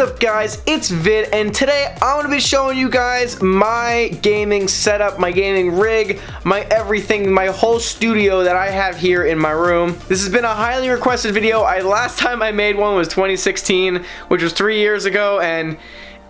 up, guys? It's Vid, and today I'm going to be showing you guys my gaming setup, my gaming rig, my everything, my whole studio that I have here in my room. This has been a highly requested video. Last time I made one was 2016, which was 3 years ago, and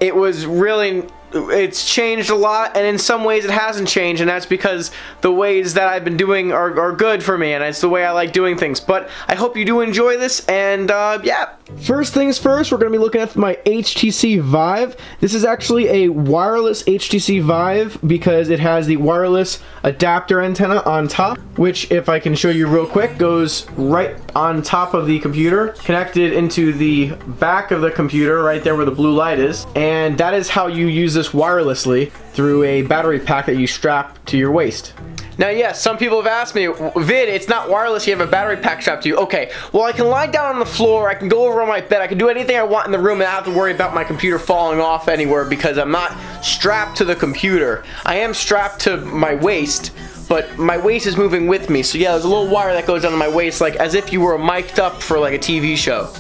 it was really... it's changed a lot, and in some ways it hasn't changed, and that's because the ways that I've been doing are good for me, and it's the way I like doing things. But I hope you do enjoy this, and yeah. First things first, we're going to be looking at my HTC Vive. This is actually a wireless HTC Vive because it has the wireless adapter antenna on top, which, if I can show you real quick, goes right on top of the computer, connected into the back of the computer right there where the blue light is, and that is how you use this wirelessly through a battery pack that you strap to your waist. Now, yes, some people have asked me, Vid, it's not wireless, you have a battery pack strapped to you. Okay, well, I can lie down on the floor, I can go over on my bed, I can do anything I want in the room and I don't have to worry about my computer falling off anywhere because I'm not strapped to the computer. I am strapped to my waist, but my waist is moving with me. So yeah, there's a little wire that goes down to my waist, like as if you were mic'd up for like a TV show.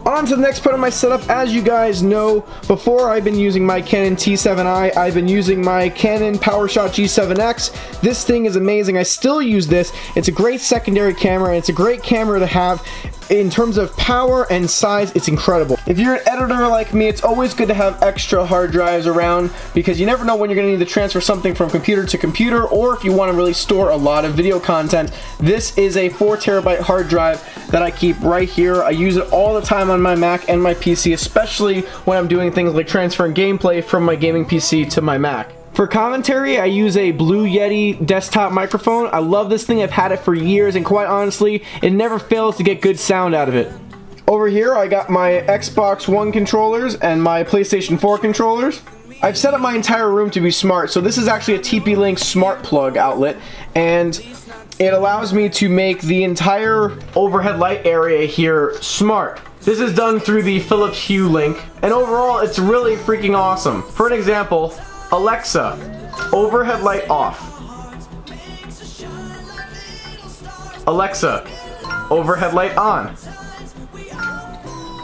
On to the next part of my setup. As you guys know, before I've been using my Canon T7i, I've been using my Canon PowerShot G7X. This thing is amazing. I still use this. It's a great secondary camera, and it's a great camera to have. In terms of power and size, it's incredible. If you're an editor like me, it's always good to have extra hard drives around because you never know when you're going to need to transfer something from computer to computer, or if you want to really store a lot of video content. This is a 4 terabyte hard drive that I keep right here. I use it all the time on my Mac and my PC, especially when I'm doing things like transferring gameplay from my gaming PC to my Mac. For commentary, I use a Blue Yeti desktop microphone. I love this thing. I've had it for years, and quite honestly, it never fails to get good sound out of it. Over here, I got my Xbox One controllers and my PlayStation 4 controllers. I've set up my entire room to be smart, so this is actually a TP-Link smart plug outlet, and it allows me to make the entire overhead light area here smart. This is done through the Philips Hue link, and overall, it's really freaking awesome. For an example, Alexa, overhead light off. Alexa, overhead light on.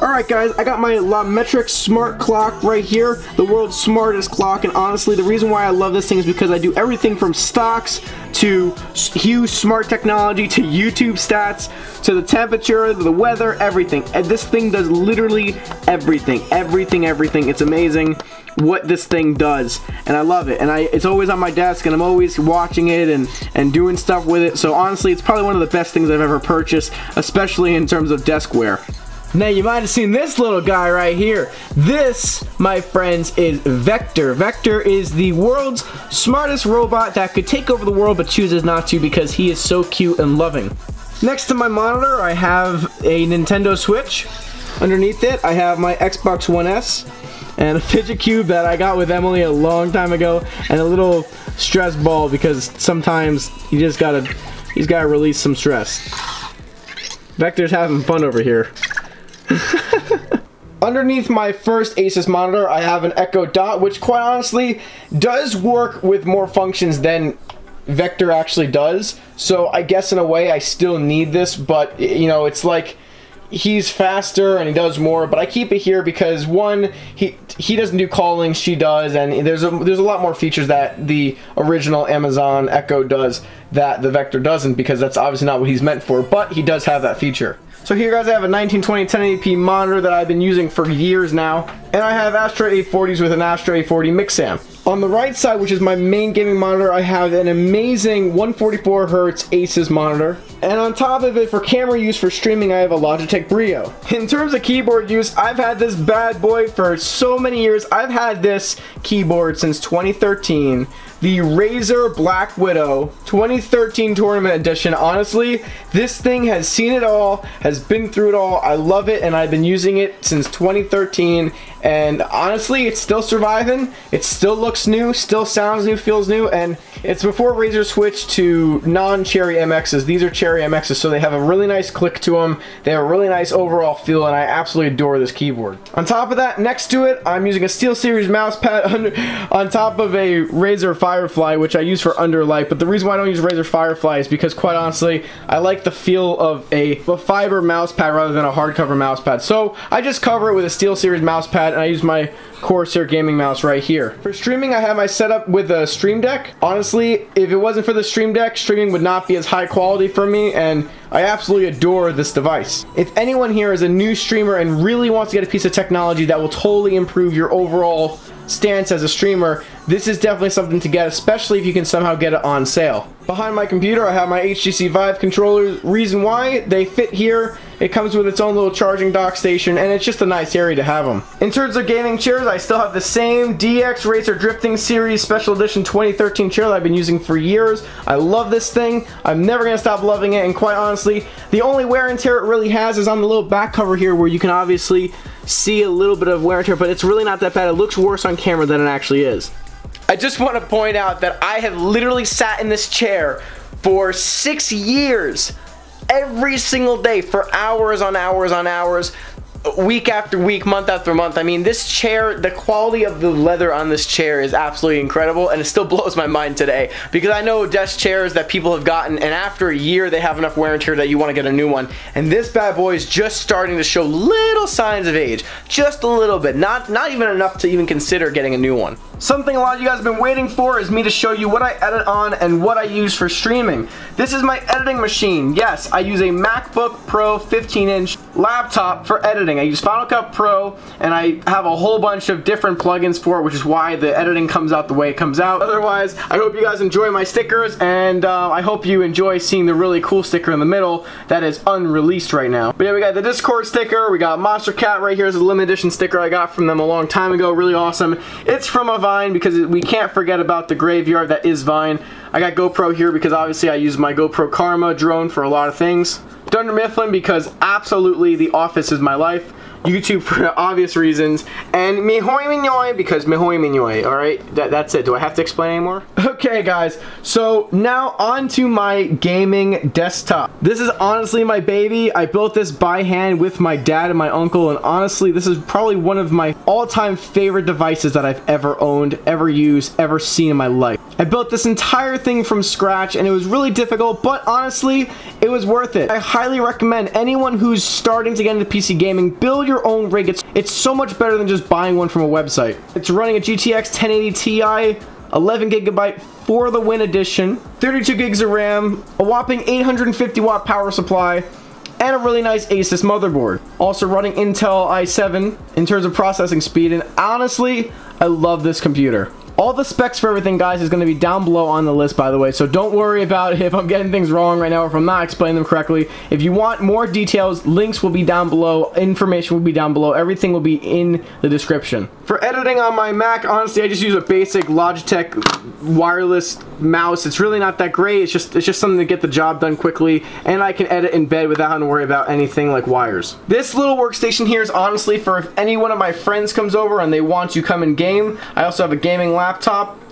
Alright guys, I got my LaMetric smart clock right here, the world's smartest clock, and honestly the reason why I love this thing is because I do everything from stocks to Hue smart technology to YouTube stats to the temperature, the weather, everything. And this thing does literally everything. It's amazing what this thing does, and I love it, and it's always on my desk, and I'm always watching it and doing stuff with it. So honestly, it's probably one of the best things I've ever purchased, especially in terms of deskwear. Now you might have seen this little guy right here. This, my friends, is Vector. Vector is the world's smartest robot that could take over the world but chooses not to because he is so cute and loving. Next to my monitor, I have a Nintendo Switch. Underneath it, I have my Xbox One S and a fidget cube that I got with Emily a long time ago, and a little stress ball because sometimes you just gotta release some stress. Vector's having fun over here. Underneath my first Asus monitor, I have an Echo Dot, which quite honestly does work with more functions than Vector actually does. So I guess in a way I still need this, but you know, it's like he's faster and he does more, but I keep it here because one, he doesn't do calling, she does, and there's a lot more features that the original Amazon Echo does that the Vector doesn't, because that's obviously not what he's meant for, but he does have that feature. So here guys, I have a 1920 1080p monitor that I've been using for years now, and I have Astra A40s with an Astra A40 Mixam. On the right side, which is my main gaming monitor, I have an amazing 144Hz Asus monitor. And on top of it, for camera use for streaming, I have a Logitech Brio. In terms of keyboard use, I've had this bad boy for so many years. I've had this keyboard since 2013. The Razer Black Widow 2013 Tournament Edition. Honestly, this thing has seen it all, has been through it all. I love it, and I've been using it since 2013. And honestly, it's still surviving. It still looks new, still sounds new, feels new, and it's before Razer switched to non-Cherry MXs. These are Cherry MXs, so they have a really nice click to them. They have a really nice overall feel, and I absolutely adore this keyboard. On top of that, next to it, I'm using a SteelSeries mouse pad on top of a Razer Firefly, which I use for underlight, but the reason why I don't use Razer Firefly is because, quite honestly, I like the feel of a fiber mouse pad rather than a hardcover mouse pad. So I just cover it with a SteelSeries mouse pad, and I use my Corsair gaming mouse right here. For streaming, I have my setup with a Stream Deck. Honestly, if it wasn't for the Stream Deck, streaming would not be as high quality for me, and I absolutely adore this device. If anyone here is a new streamer and really wants to get a piece of technology that will totally improve your overall stance as a streamer, this is definitely something to get, especially if you can somehow get it on sale. Behind my computer, I have my HTC Vive controllers. Reason why they fit here, it comes with its own little charging dock station, and it's just a nice area to have them. In terms of gaming chairs, I still have the same DX Racer Drifting Series Special Edition 2013 chair that I've been using for years. I love this thing. I'm never going to stop loving it, and quite honestly, the only wear and tear it really has is on the little back cover here, where you can obviously see a little bit of wear and tear, but it's really not that bad. It looks worse on camera than it actually is. I just want to point out that I have literally sat in this chair for 6 years, every single day, for hours on hours on hours, week after week, month after month. I mean, this chair, the quality of the leather on this chair is absolutely incredible, and it still blows my mind today, because I know desk chairs that people have gotten, and after a year they have enough wear and tear that you want to get a new one, and this bad boy is just starting to show little signs of age, just a little bit, not even enough to even consider getting a new one. Something a lot of you guys have been waiting for is me to show you what I edit on and what I use for streaming. This is my editing machine. Yes, I use a MacBook Pro 15-inch laptop for editing. I use Final Cut Pro, and I have a whole bunch of different plugins for it, which is why the editing comes out the way it comes out. Otherwise, I hope you guys enjoy my stickers, and I hope you enjoy seeing the really cool sticker in the middle that is unreleased right now. But yeah, we got the Discord sticker, we got Monster Cat right here. Is a limited edition sticker I got from them a long time ago, really awesome. It's from a Vine, because we can't forget about the graveyard that is Vine. I got GoPro here because obviously I use my GoPro Karma drone for a lot of things. Dunder Mifflin because absolutely The Office is my life. YouTube for obvious reasons, and Mihoy Minoy because Mihoy Minoy, alright? That's it. Do I have to explain anymore? Okay guys, so now on to my gaming desktop. This is honestly my baby. I built this by hand with my dad and my uncle, and honestly this is probably one of my all-time favorite devices that I've ever owned, ever used, ever seen in my life. I built this entire thing from scratch, and it was really difficult, but honestly it was worth it. I highly recommend anyone who's starting to get into PC gaming, build your own rig. It's so much better than just buying one from a website. It's running a GTX 1080 Ti, 11 gigabyte for the Win edition, 32 gigs of RAM, a whopping 850 watt power supply, and a really nice Asus motherboard. Also running Intel i7 in terms of processing speed, and honestly, I love this computer. All the specs for everything, guys, is going to be down below on the list, by the way, so don't worry about if I'm getting things wrong right now or if I'm not explaining them correctly. If you want more details, links will be down below, information will be down below, everything will be in the description. For editing on my Mac, honestly, I just use a basic Logitech wireless mouse. It's really not that great. It's just something to get the job done quickly, and I can edit in bed without having to worry about anything like wires. This little workstation here is honestly for if any one of my friends comes over and they want to come and game. I also have a gaming laptop.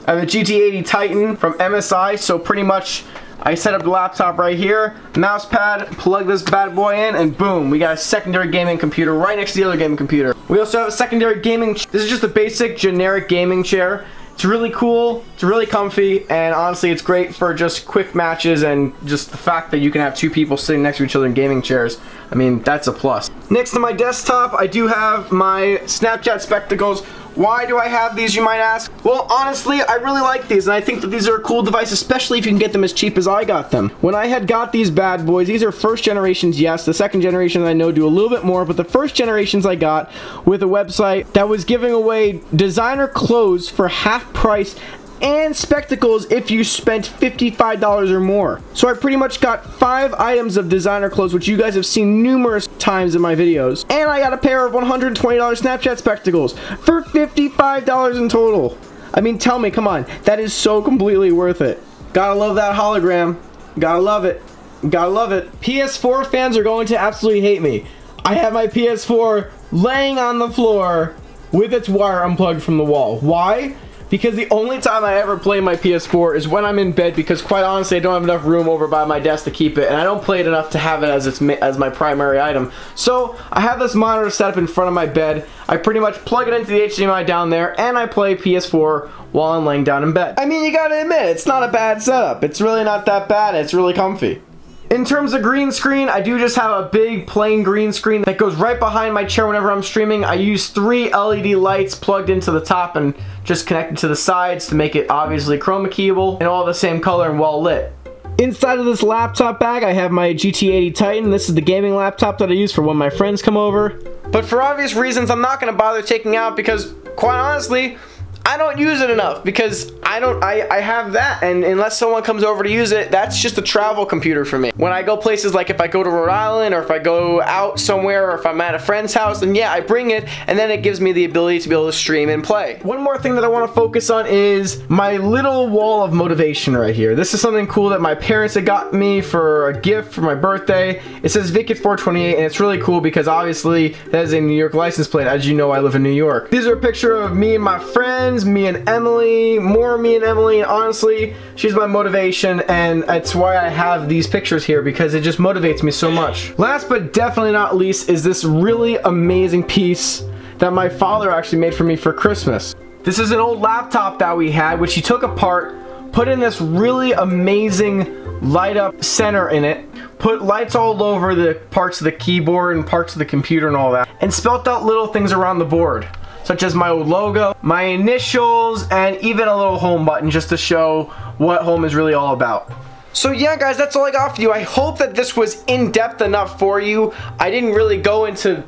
I have a GT80 Titan from MSI, so pretty much I set up the laptop right here, mouse pad, plug this bad boy in, and boom, we got a secondary gaming computer right next to the other gaming computer. We also have a secondary gaming, this is just a basic generic gaming chair. It's really cool, it's really comfy, and honestly it's great for just quick matches and just the fact that you can have two people sitting next to each other in gaming chairs. I mean, that's a plus. Next to my desktop, I do have my Snapchat spectacles. Why do I have these, you might ask? Well, honestly, I really like these, and I think that these are a cool device, especially if you can get them as cheap as I got them. When I had got these bad boys, these are first generations, yes. The second generation I know do a little bit more, but the first generations I got with a website that was giving away designer clothes for half price and spectacles if you spent $55 or more. So I pretty much got 5 items of designer clothes, which you guys have seen numerous times in my videos, and I got a pair of $120 Snapchat spectacles for $55 in total. I mean, tell me, come on, that is so completely worth it. Gotta love that hologram. Gotta love it. Gotta love it. PS4 fans are going to absolutely hate me. I have my PS4 laying on the floor with its wire unplugged from the wall. Why? because the only time I ever play my PS4 is when I'm in bed, because quite honestly I don't have enough room over by my desk to keep it, and I don't play it enough to have it as my primary item. So I have this monitor set up in front of my bed. I pretty much plug it into the HDMI down there, and I play PS4 while I'm laying down in bed. I mean, you gotta admit, it's not a bad setup. It's really not that bad. It's really comfy. In terms of green screen, I do just have a big plain green screen that goes right behind my chair whenever I'm streaming. I use 3 LED lights plugged into the top and just connected to the sides to make it obviously chroma keyable and all the same color and well lit. Inside of this laptop bag, I have my GT80 Titan. This is the gaming laptop that I use for when my friends come over. But for obvious reasons, I'm not going to bother taking out because, quite honestly, I don't use it enough, because I have that, and unless someone comes over to use it, that's just a travel computer for me. When I go places, like if I go to Rhode Island, or if I go out somewhere, or if I'm at a friend's house, then yeah, I bring it, and then it gives me the ability to be able to stream and play. One more thing that I want to focus on is my little wall of motivation right here. This is something cool that my parents had got me for a gift for my birthday. It says Vidkid428, and it's really cool because obviously that is a New York license plate. As you know, I live in New York. These are a picture of me and my friends, me and Emily, more me and Emily, and honestly, she's my motivation, and that's why I have these pictures here, because it just motivates me so much. Last but definitely not least is this really amazing piece that my father actually made for me for Christmas. This is an old laptop that we had, which he took apart, put in this really amazing light up center in it, put lights all over the parts of the keyboard and parts of the computer and all that, and spelt out little things around the board, such as my old logo, my initials, and even a little home button just to show what home is really all about. So yeah, guys, that's all I got for you. I hope that this was in-depth enough for you. I didn't really go into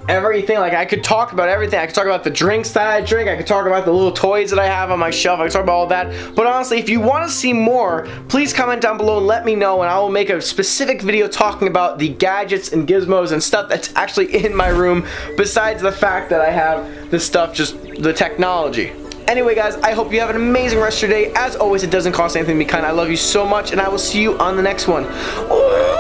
everything. Like, I could talk about everything. I could talk about the drinks that I drink. I could talk about the little toys that I have on my shelf. I could talk about all that. But honestly, if you want to see more, please comment down below and let me know, and I will make a specific video talking about the gadgets and gizmos and stuff that's actually in my room, besides the fact that I have this stuff, just the technology. Anyway, guys, I hope you have an amazing rest of your day. As always, it doesn't cost anything to be kind. I love you so much, and I will see you on the next one. Ooh.